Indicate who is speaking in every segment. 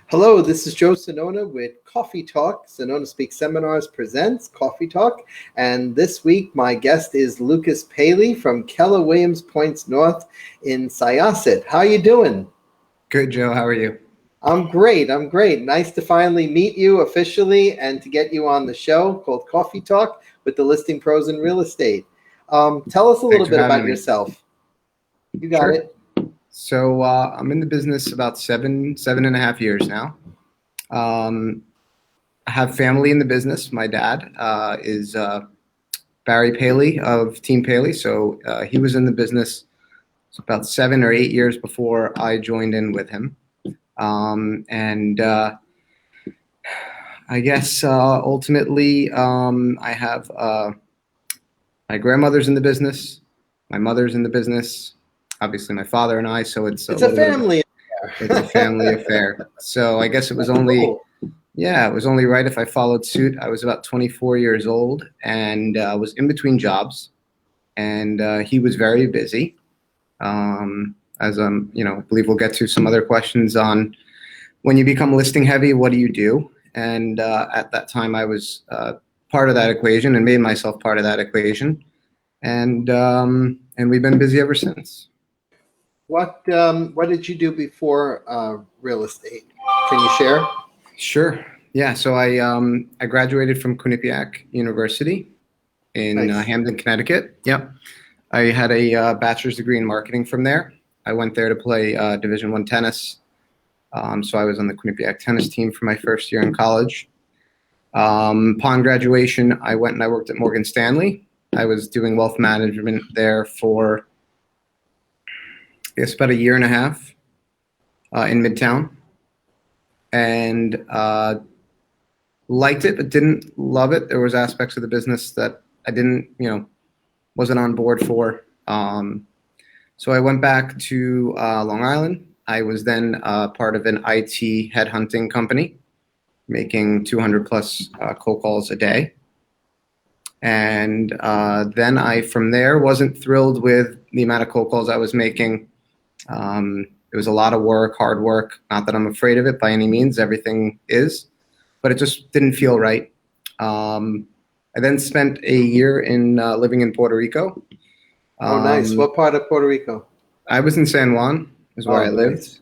Speaker 1: Hello, this is Joe Sonona with Coffee Talk. Sonona Speaks Seminars presents Coffee Talk. And this week, my guest is Lucas Paley from Keller Williams Points North in Syosset. How you doing?
Speaker 2: Good, Joe. How are you?
Speaker 1: I'm great. Nice to finally meet you officially and to get you on the show called Coffee Talk with the Listing Pros in Real Estate. Tell us a little bit about yourself. You got it.
Speaker 2: So I'm in the business about seven and a half years now. I have family in the business. My dad is Barry Paley of Team Paley. So he was in the business about 7 or 8 years before I joined in with him. I guess ultimately I have my grandmother's in the business, my mother's in the business, obviously my father and I. So it's
Speaker 1: a family
Speaker 2: affair. It's a family affair. So I guess it was only right if I followed suit. I was about 24 years old and was in between jobs, and he was very busy. As I believe we'll get to some other questions on when you become listing heavy, what do you do? And at that time, I was part of that equation and made myself part of that equation, and we've been busy ever since.
Speaker 1: What did you do before real estate? Can you share?
Speaker 2: Sure. Yeah. So I graduated from Quinnipiac University in Hamden, Connecticut. Yep. I had a bachelor's degree in marketing from there. I went there to play Division I tennis. So I was on the Quinnipiac tennis team for my first year in college. Upon graduation, I went and I worked at Morgan Stanley. I was doing wealth management there for, I guess, about a year and a half in Midtown. And liked it, but didn't love it. There was aspects of the business that I wasn't on board for. So I went back to Long Island. I was then part of an IT headhunting company, making 200 plus cold calls a day. And then I, from there, wasn't thrilled with the amount of cold calls I was making. It was a lot of work, hard work. Not that I'm afraid of it by any means. Everything is. But it just didn't feel right. I then spent a year in living in Puerto Rico.
Speaker 1: Oh, nice. What part of Puerto Rico?
Speaker 2: I was in San Juan, is where I lived.
Speaker 1: Nice.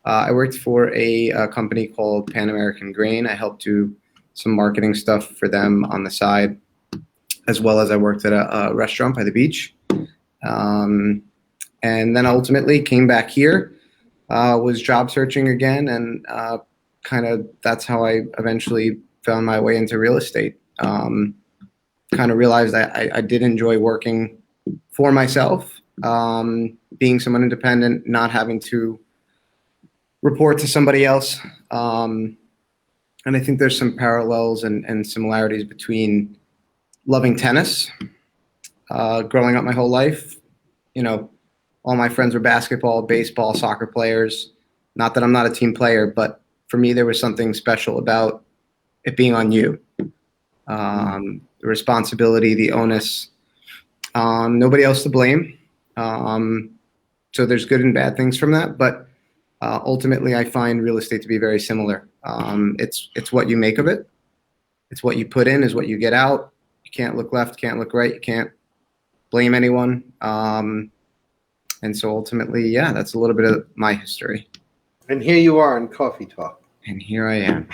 Speaker 2: I worked for a company called Pan American Grain. I helped do some marketing stuff for them on the side, as well as I worked at a restaurant by the beach. And then ultimately came back here, was job searching again, and that's how I eventually found my way into real estate. Kind of realized I did enjoy working for myself, being someone independent, not having to report to somebody else. And I think there's some parallels and similarities between loving tennis, growing up my whole life. All my friends were basketball, baseball, soccer players. Not that I'm not a team player, but for me, there was something special about it being on you. The responsibility, the onus, nobody else to blame. So there's good and bad things from that, but ultimately I find real estate to be very similar. It's what you make of it. It's what you put in is what you get out. You can't look left, can't look right. You can't blame anyone. And so ultimately, that's a little bit of my history.
Speaker 1: And here you are in Coffee Talk.
Speaker 2: And here I am.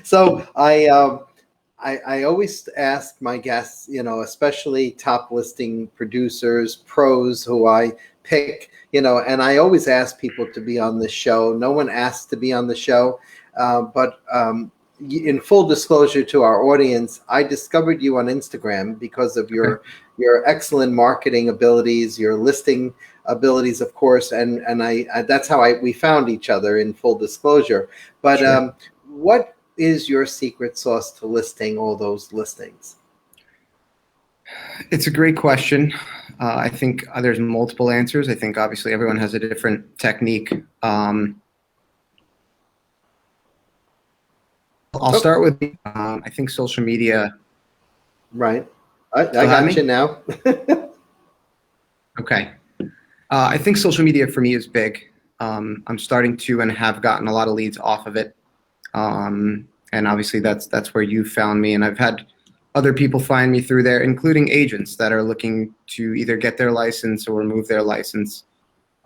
Speaker 1: So I always ask my guests, especially top listing producers, pros who I pick, and I always ask people to be on the show. No one asks to be on the show, but in full disclosure to our audience, I discovered you on Instagram because of your excellent marketing abilities, your listing abilities, of course, and I that's how we found each other, in full disclosure. But sure. What is your secret sauce to listing all those listings?
Speaker 2: It's a great question. I think there's multiple answers. I think obviously everyone has a different technique. I'll start with, I think social media.
Speaker 1: Right. I got you now.
Speaker 2: Okay. I think social media for me is big. I'm starting to and have gotten a lot of leads off of it. And obviously that's where you found me. And I've had other people find me through there, including agents that are looking to either get their license or remove their license.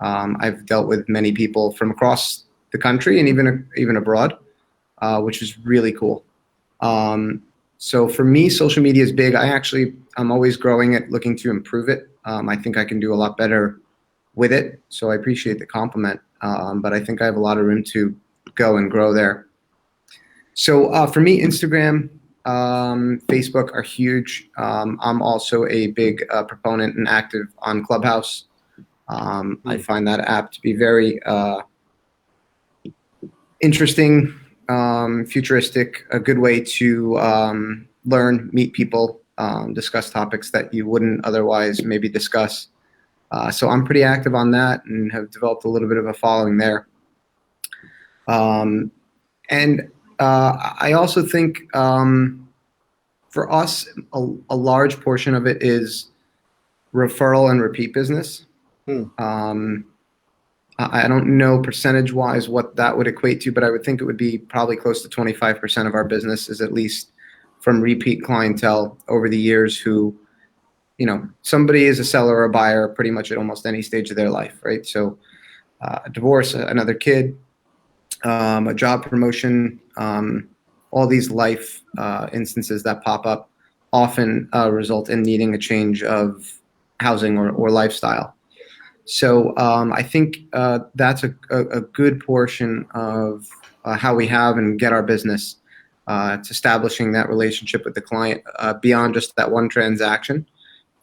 Speaker 2: I've dealt with many people from across the country and even abroad, which is really cool. So for me, social media is big. I'm always growing it, looking to improve it. I think I can do a lot better with it. So I appreciate the compliment. But I think I have a lot of room to go and grow there. So for me, Instagram, Facebook are huge. I'm also a big proponent and active on Clubhouse. I find that app to be very interesting, futuristic, a good way to learn, meet people, discuss topics that you wouldn't otherwise maybe discuss. So I'm pretty active on that and have developed a little bit of a following there. And I also think for us, a large portion of it is referral and repeat business. I don't know percentage-wise what that would equate to, but I would think it would be probably close to 25% of our business is at least from repeat clientele over the years who, somebody is a seller or a buyer pretty much at almost any stage of their life, right? So a divorce, another kid, a job promotion, all these life instances that pop up often result in needing a change of housing or lifestyle. So I think that's a good portion of how we have and get our business. It's establishing that relationship with the client beyond just that one transaction,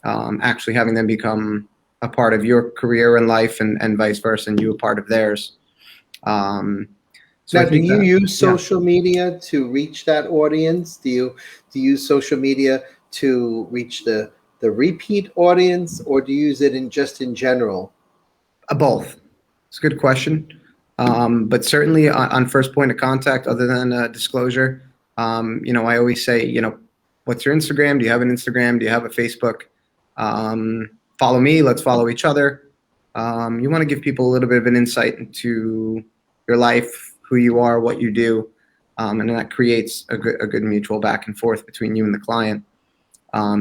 Speaker 2: actually having them become a part of your career and life and vice versa, and you a part of theirs.
Speaker 1: Now, do you use social media to reach that audience? Do you use social media to reach the repeat audience, or do you use it in general?
Speaker 2: Both. It's a good question. But certainly on first point of contact, other than disclosure, I always say, what's your Instagram? Do you have an Instagram? Do you have a Facebook? Follow me. Let's follow each other. You want to give people a little bit of an insight into your life, who you are, what you do, and that creates a good mutual back and forth between you and the client.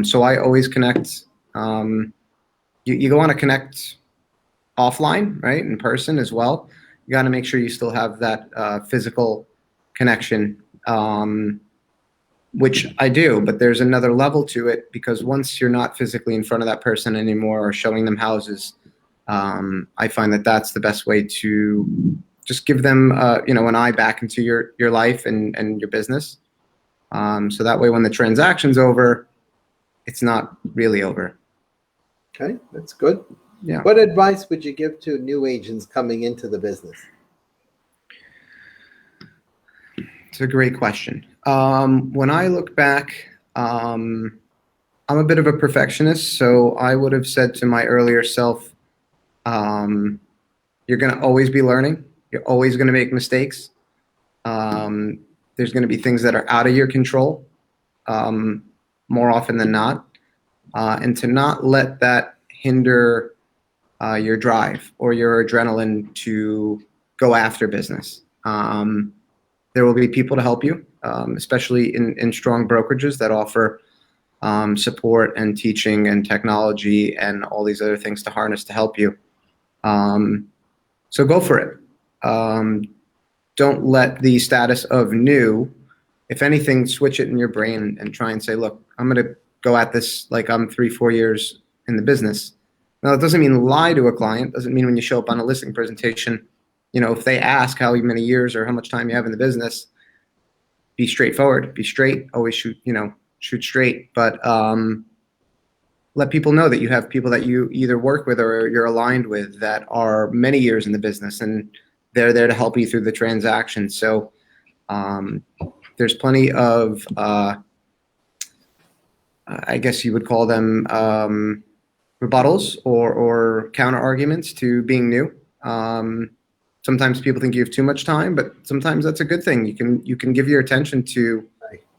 Speaker 2: So I always connect. You want to connect offline, right, in person as well. You got to make sure you still have that physical connection, which I do, but there's another level to it because once you're not physically in front of that person anymore or showing them houses, I find that that's the best way to just give them, an eye back into your life and your business. So that way, when the transaction's over, it's not really over.
Speaker 1: Okay, that's good.
Speaker 2: Yeah.
Speaker 1: What advice would you give to new agents coming into the business?
Speaker 2: It's a great question. When I look back, I'm a bit of a perfectionist, so I would have said to my earlier self, you're going to always be learning. You're always going to make mistakes. There's going to be things that are out of your control, more often than not. And to not let that hinder your drive or your adrenaline to go after business. There will be people to help you, especially in strong brokerages that offer support and teaching and technology and all these other things to harness to help you. So go for it. Don't let the status of new, if anything, switch it in your brain and try and say, look, I'm going to go at this like I'm 3-4 years in the business. Now, it doesn't mean lie to a client. Doesn't mean when you show up on a listing presentation, if they ask how many years or how much time you have in the business, be straightforward, be straight, always shoot straight. But let people know that you have people that you either work with or you're aligned with that are many years in the business, and they're there to help you through the transaction. So there's plenty of, I guess you would call them rebuttals or counter arguments to being new. Sometimes people think you have too much time, but sometimes that's a good thing. You can give your attention to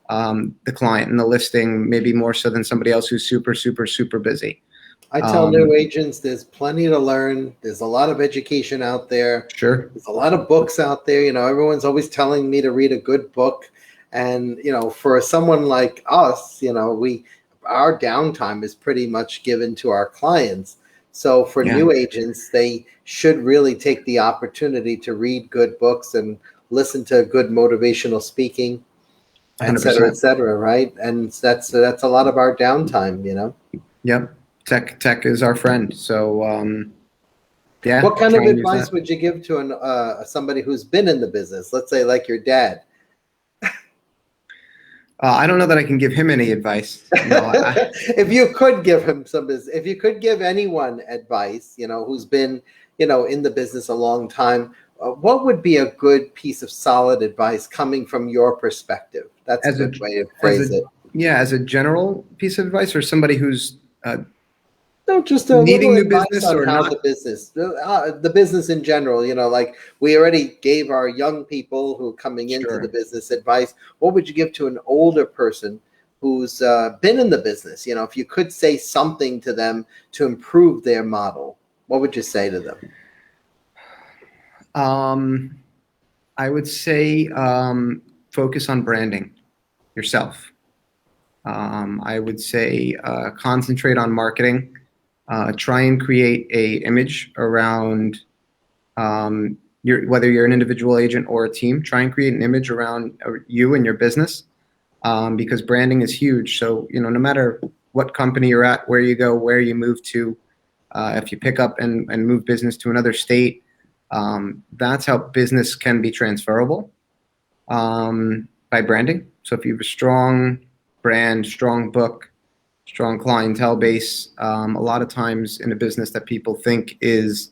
Speaker 2: the client and the listing, maybe more so than somebody else who's super, super, super busy.
Speaker 1: I tell new agents there's plenty to learn. There's a lot of education out there.
Speaker 2: Sure.
Speaker 1: There's a lot of books out there. Everyone's always telling me to read a good book. And, for someone like us, our downtime is pretty much given to our clients. So for
Speaker 2: Yeah.
Speaker 1: new agents, they should really take the opportunity to read good books and listen to good motivational speaking, et cetera,
Speaker 2: 100%.
Speaker 1: right? And that's a lot of our downtime.
Speaker 2: Yep. Tech is our friend. So, yeah.
Speaker 1: What kind
Speaker 2: try
Speaker 1: of
Speaker 2: and use
Speaker 1: advice
Speaker 2: that.
Speaker 1: would you give to somebody who's been in the business? Let's say like your dad.
Speaker 2: I don't know that I can give him any advice. No,
Speaker 1: If you could give him some business, if you could give anyone advice, who's been, in the business a long time, what would be a good piece of solid advice coming from your perspective? That's a
Speaker 2: as a
Speaker 1: good way to
Speaker 2: as
Speaker 1: phrase
Speaker 2: a
Speaker 1: it.
Speaker 2: yeah, as a general piece of advice, or somebody who's
Speaker 1: No, just a little
Speaker 2: needing new
Speaker 1: advice
Speaker 2: business
Speaker 1: on
Speaker 2: or
Speaker 1: how
Speaker 2: not.
Speaker 1: the business in general, like we already gave our young people who are coming into the
Speaker 2: Sure.
Speaker 1: business advice. What would you give to an older person who's been in the business? If you could say something to them to improve their model, what would you say to them?
Speaker 2: I would say focus on branding yourself. I would say concentrate on marketing. Try and create a image around whether you're an individual agent or a team. Try and create an image around you and your business, because branding is huge. So no matter what company you're at, where you go, where you move to, if you pick up and move business to another state, that's how business can be transferable, by branding. So if you have a strong brand, strong book, strong clientele base, a lot of times in a business that people think is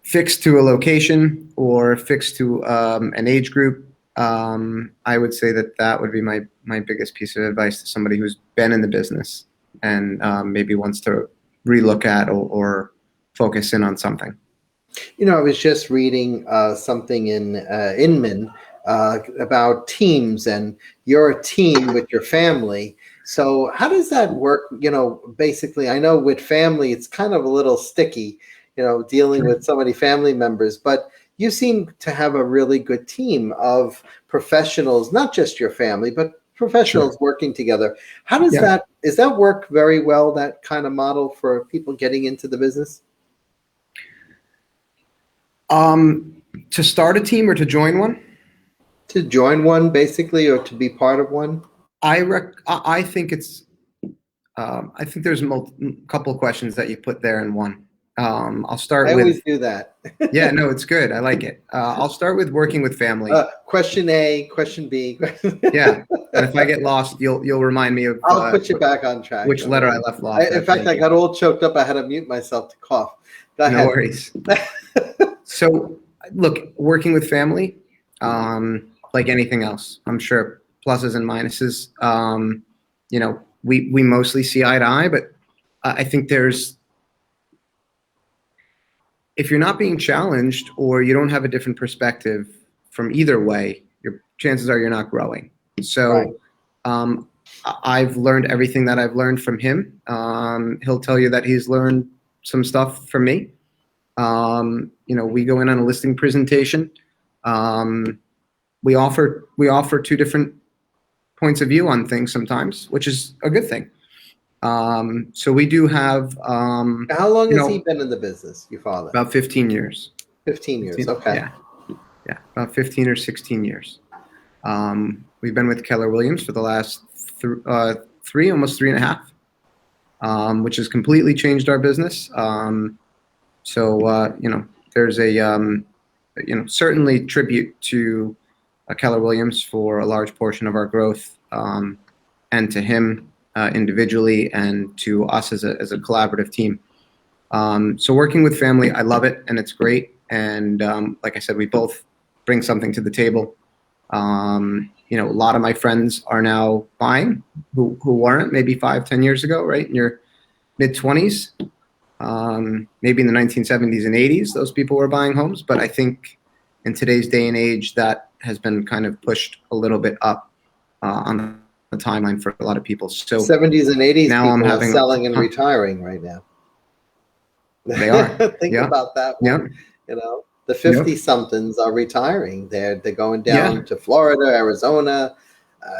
Speaker 2: fixed to a location or fixed to an age group, I would say that would be my biggest piece of advice to somebody who's been in the business and maybe wants to relook at or focus in on something.
Speaker 1: I was just reading something in Inman about teams, and you're a team with your family. So how does that work? Basically, I know with family, it's kind of a little sticky, dealing with so many family members, but you seem to have a really good team of professionals, not just your family, but professionals
Speaker 2: Sure.
Speaker 1: working together. How does
Speaker 2: Yeah.
Speaker 1: is that work very well, that kind of model for people getting into the business?
Speaker 2: To start a team or to join one?
Speaker 1: To join one, basically, or to be part of one?
Speaker 2: I think it's. I think there's a couple of questions that you put there in one. I'll start
Speaker 1: I
Speaker 2: with.
Speaker 1: always do that.
Speaker 2: Yeah, no, it's good. I like it. I'll start with working with family.
Speaker 1: Question A, question B.
Speaker 2: Yeah, and if I get lost, you'll remind me of
Speaker 1: I'll put you back on track.
Speaker 2: which letter I left off.
Speaker 1: In fact, I got all choked up. I had to mute myself to cough. Go
Speaker 2: No
Speaker 1: ahead.
Speaker 2: worries. So, look, working with family, like anything else, I'm sure pluses and minuses. We mostly see eye to eye, but I think if you're not being challenged or you don't have a different perspective from either way, your chances are you're not growing. So,
Speaker 1: Right.
Speaker 2: I've learned everything that I've learned from him. He'll tell you that he's learned some stuff from me. We go in on a listing presentation. We offer two different points of view on things sometimes, which is a good thing. So we do have.
Speaker 1: How long has he been in the business, your father?
Speaker 2: About 15 years.
Speaker 1: 15 years. Okay.
Speaker 2: Yeah, about 15 or 16 years. We've been with Keller Williams for the last almost 3.5, which has completely changed our business. There's a certainly tribute to Keller Williams for a large portion of our growth, and to him individually, and to us as a collaborative team. So working with family, I love it, and it's great. And like I said, we both bring something to the table. A lot of my friends are now buying who weren't maybe 5-10 years ago, right? In your mid-20s, maybe in the 1970s and 80s, those people were buying homes. But I think in today's day and age, that has been kind of pushed a little bit up on the timeline for a lot of people. So
Speaker 1: 70s and 80s
Speaker 2: now I'm
Speaker 1: people are
Speaker 2: having
Speaker 1: selling and retiring right now.
Speaker 2: They are.
Speaker 1: Think
Speaker 2: Yeah.
Speaker 1: about that
Speaker 2: Yeah.
Speaker 1: one. The
Speaker 2: Yep.
Speaker 1: 50 somethings are retiring. They're going
Speaker 2: Yeah.
Speaker 1: down to Florida, Arizona.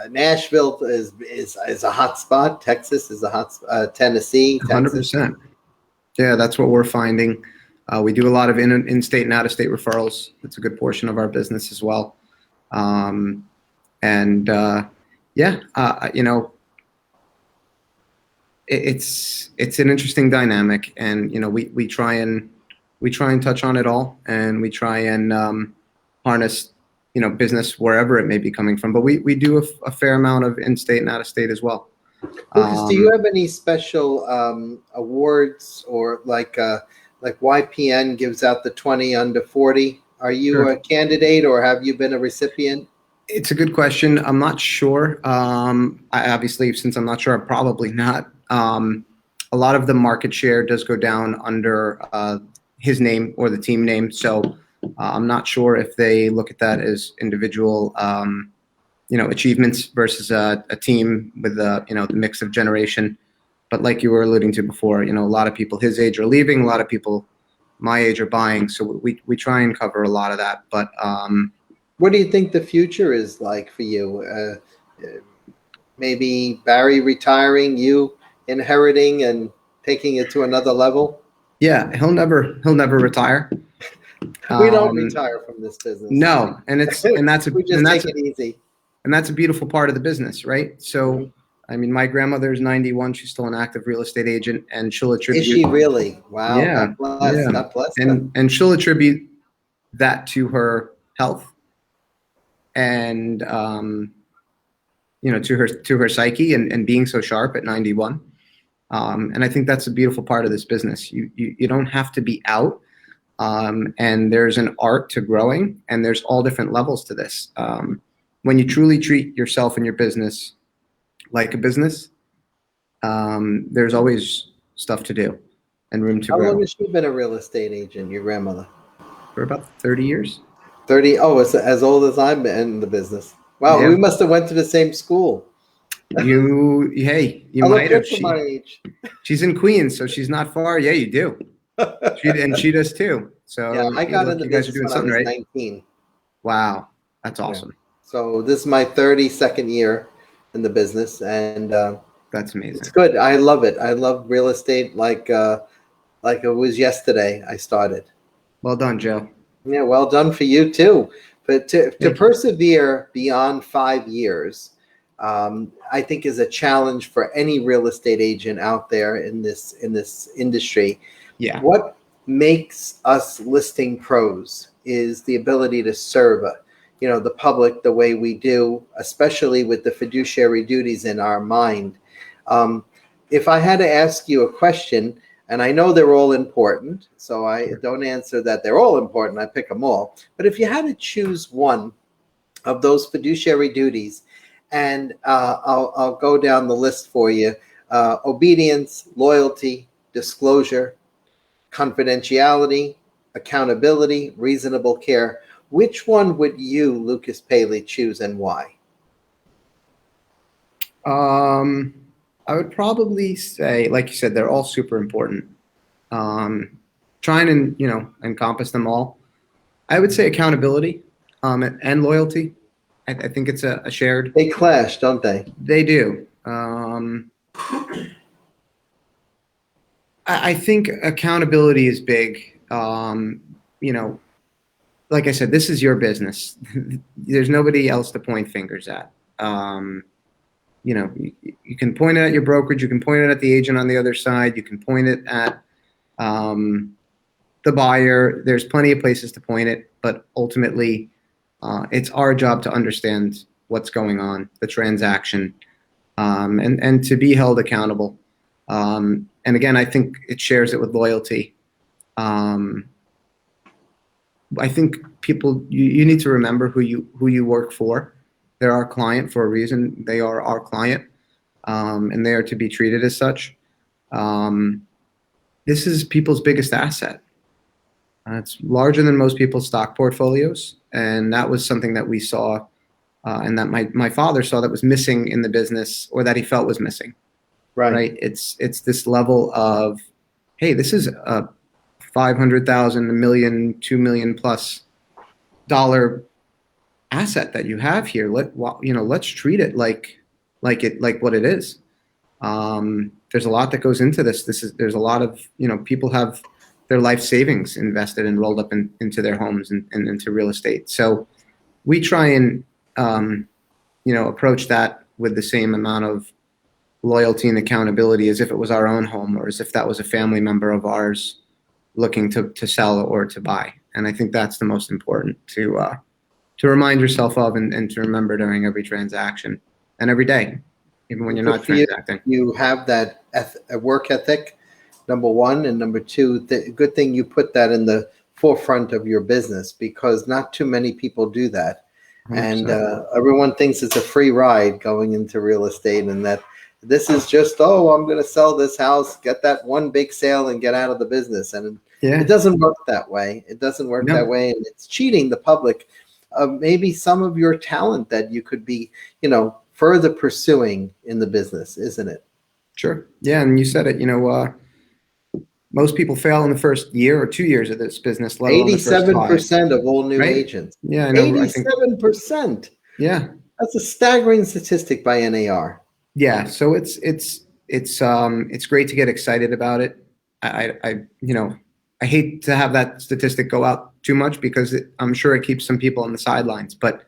Speaker 1: Nashville is a hot spot. Texas is a hot Tennessee, Texas.
Speaker 2: 100%. Yeah, that's what we're finding. We do a lot of in-state and out-of-state referrals. It's a good portion of our business as well. And it's an interesting dynamic, and we try and touch on it all, and we try and harness business wherever it may be coming from. But we do a fair amount of in-state and out-of-state as well.
Speaker 1: Lucas, do you have any special awards, or like YPN gives out the 20 under 40? Are you
Speaker 2: Sure.
Speaker 1: a candidate, or have you been a recipient?
Speaker 2: It's a good question. I'm not sure. I obviously, since I'm not sure, I'm probably not. A lot of the market share does go down under his name or the team name. So I'm not sure if they look at that as individual, achievements versus a team with the mix of generation. But like you were alluding to before, a lot of people his age are leaving. A lot of people my age are buying. So we try and cover a lot of that. But
Speaker 1: what do you think the future is like for you? Maybe Barry retiring, you inheriting and taking it to another level?
Speaker 2: Yeah, he'll never retire.
Speaker 1: We don't retire from this business.
Speaker 2: No, and that's
Speaker 1: we just take it easy.
Speaker 2: And that's a beautiful part of the business, right? So, I mean, my grandmother is 91. She's still an active real estate agent, and she'll attribute.
Speaker 1: Is she really? Wow.
Speaker 2: Yeah.
Speaker 1: God bless.
Speaker 2: Yeah.
Speaker 1: God bless.
Speaker 2: And she'll attribute that to her health, and to her psyche, and being so sharp at 91. And I think that's a beautiful part of this business. You don't have to be out. And there's an art to growing, and there's all different levels to this. When you truly treat yourself and your business like a business, there's always stuff to do and room to grow.
Speaker 1: How long has she been a real estate agent, your grandmother?
Speaker 2: For about 30 years.
Speaker 1: 30? Oh, it's as old as I've been in the business. Wow, yeah. We must have went to the same school.
Speaker 2: You might have.
Speaker 1: My age.
Speaker 2: She's in Queens, so she's not far. Yeah, you do. She does too. So
Speaker 1: yeah, I got in the business when I was
Speaker 2: right?
Speaker 1: 19.
Speaker 2: Wow, that's awesome.
Speaker 1: Yeah. So this is my 32nd year in the business, and
Speaker 2: that's amazing.
Speaker 1: It's good. I love it. I love real estate like it was yesterday I started.
Speaker 2: Well done, Joe.
Speaker 1: Yeah, well done for you too. But to persevere beyond 5 years, I think is a challenge for any real estate agent out there in this industry.
Speaker 2: Yeah.
Speaker 1: What makes us listing pros is the ability to serve the public the way we do, especially with the fiduciary duties in our mind. If I had to ask you a question, and I know they're all important, so I don't answer that they're all important, I pick them all. But if you had to choose one of those fiduciary duties, and I'll go down the list for you: obedience, loyalty, disclosure, confidentiality, accountability, reasonable care. Which one would you, Lucas Paley, choose, and why?
Speaker 2: I would probably say, like you said, they're all super important. Trying and encompass them all. I would say accountability and loyalty. I think it's a shared.
Speaker 1: They clash, don't they?
Speaker 2: They do. I think accountability is big. Like I said, this is your business. There's nobody else to point fingers at. You can point it at your brokerage. You can point it at the agent on the other side. You can point it at the buyer. There's plenty of places to point it, but ultimately, it's our job to understand what's going on, the transaction, and to be held accountable. And again, I think it shares it with loyalty. I think people, you need to remember who you work for. They're our client for a reason. They are our client, and they are to be treated as such. This is people's biggest asset. It's larger than most people's stock portfolios, and that was something that we saw and that my father saw that was missing in the business, or that he felt was missing. Right? It's this level of, hey, this is a 500,000, a million, 2 million plus dollar asset that you have here. Let's treat it like what it is. There's a lot that goes into this. There's a lot of, people have their life savings invested and rolled up into their homes and into real estate. So we try and, approach that with the same amount of loyalty and accountability as if it was our own home, or as if that was a family member of ours looking to sell or to buy. And I think that's the most important to remind yourself of, and to remember during every transaction and every day, even when you're not transacting.
Speaker 1: You have that work ethic, number one, and number two, the good thing you put that in the forefront of your business, because not too many people do that. 100%. And everyone thinks it's a free ride going into real estate, and that this is just, I'm going to sell this house, get that one big sale, and get out of the business. And it doesn't work that way. It doesn't work that way, and it's cheating the public of maybe some of your talent that you could be, further pursuing in the business, isn't it?
Speaker 2: Sure. Yeah, and you said it. Most people fail in the first year or 2 years of this business.
Speaker 1: 87% of all new agents.
Speaker 2: Yeah, I know.
Speaker 1: 87%.
Speaker 2: Yeah,
Speaker 1: that's a staggering statistic by NAR.
Speaker 2: Yeah, so it's great to get excited about it. I hate to have that statistic go out too much, because I'm sure it keeps some people on the sidelines, but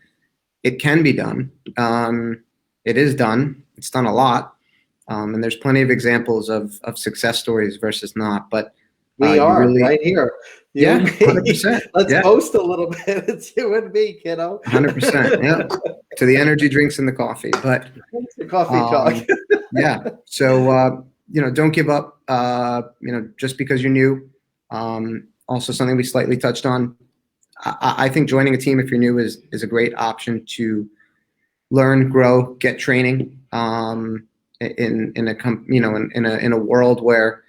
Speaker 2: it can be done. It is done. It's done a lot. And there's plenty of examples of success stories versus not. But
Speaker 1: we are really, right here.
Speaker 2: Yeah, 100%.
Speaker 1: Let's post a little bit. It's you and me, kiddo.
Speaker 2: 100%. Yeah. To the energy drinks and the coffee, but
Speaker 1: the coffee talk.
Speaker 2: Yeah. So don't give up. Just because you're new. Also, something we slightly touched on. I think joining a team if you're new is a great option to learn, grow, get training. In a world where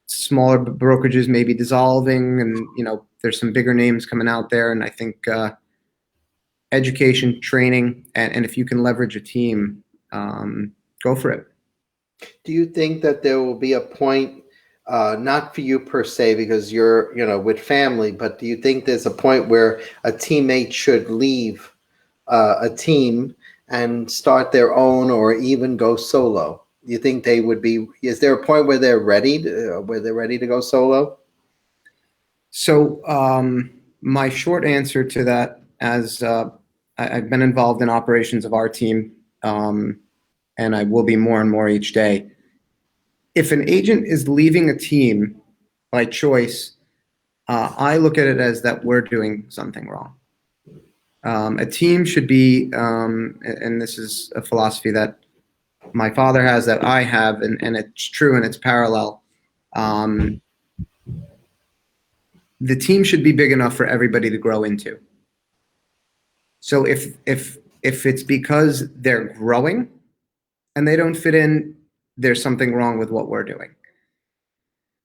Speaker 2: smaller brokerages may be dissolving, and there's some bigger names coming out there, and I think education, training, and if you can leverage a team, go for it.
Speaker 1: Do you think that there will be a point, not for you per se, because you're with family, but do you think there's a point where a teammate should leave a team and start their own, or even go solo? You think they would be? Is there a point where they're ready to go solo?
Speaker 2: So my short answer to that, as I've been involved in operations of our team, and I will be more and more each day. If an agent is leaving a team by choice, I look at it as that we're doing something wrong. A team should be, and this is a philosophy that my father has, that I have, and it's true and it's parallel. The team should be big enough for everybody to grow into. So if it's because they're growing and they don't fit in, there's something wrong with what we're doing.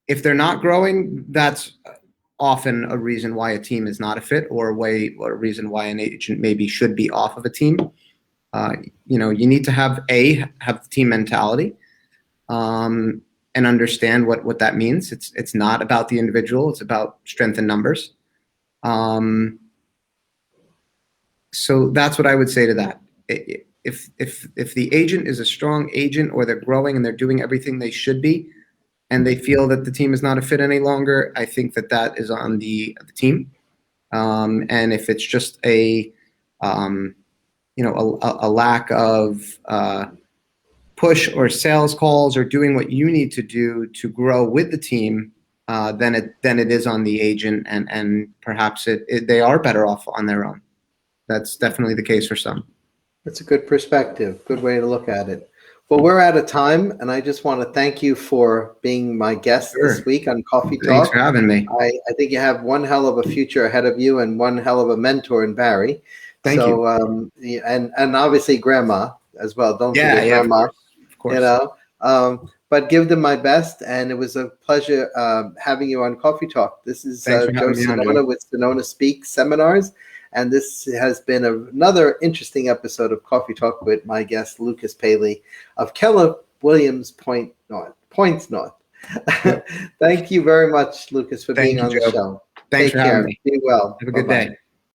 Speaker 2: If they're not growing, that's often a reason why a team is not a fit, or a reason why an agent maybe should be off of a team. You need to have the team mentality, and understand what that means. It's not about the individual; it's about strength in numbers. So that's what I would say to that. If the agent is a strong agent, or they're growing and they're doing everything they should be, and they feel that the team is not a fit any longer, I think that is on the team. And if it's just a lack of push or sales calls, or doing what you need to do to grow with the team, then it is on the agent, and perhaps they are better off on their own. That's definitely the case for some.
Speaker 1: That's a good perspective. Good way to look at it. Well, we're out of time, and I just want to thank you for being my guest this week on Coffee Talk.
Speaker 2: Thanks for having me.
Speaker 1: I think you have one hell of a future ahead of you, and one hell of a mentor in Barry.
Speaker 2: Thank you.
Speaker 1: And obviously Grandma as well. Don't forget Grandma.
Speaker 2: Of course.
Speaker 1: But give them my best, and it was a pleasure having you on Coffee Talk. This is Joe Sonona with Sonona Speaks Seminars, And this has been another interesting episode of Coffee Talk with my guest, Lucas Paley of Keller Williams Points North.
Speaker 2: Yep.
Speaker 1: Thank you very much, Lucas, for being
Speaker 2: Thank you,
Speaker 1: on the
Speaker 2: Joe.
Speaker 1: show.
Speaker 2: Thanks
Speaker 1: Take
Speaker 2: for having
Speaker 1: care.
Speaker 2: me.
Speaker 1: Be well.
Speaker 2: Have a good
Speaker 1: Bye-bye.
Speaker 2: day.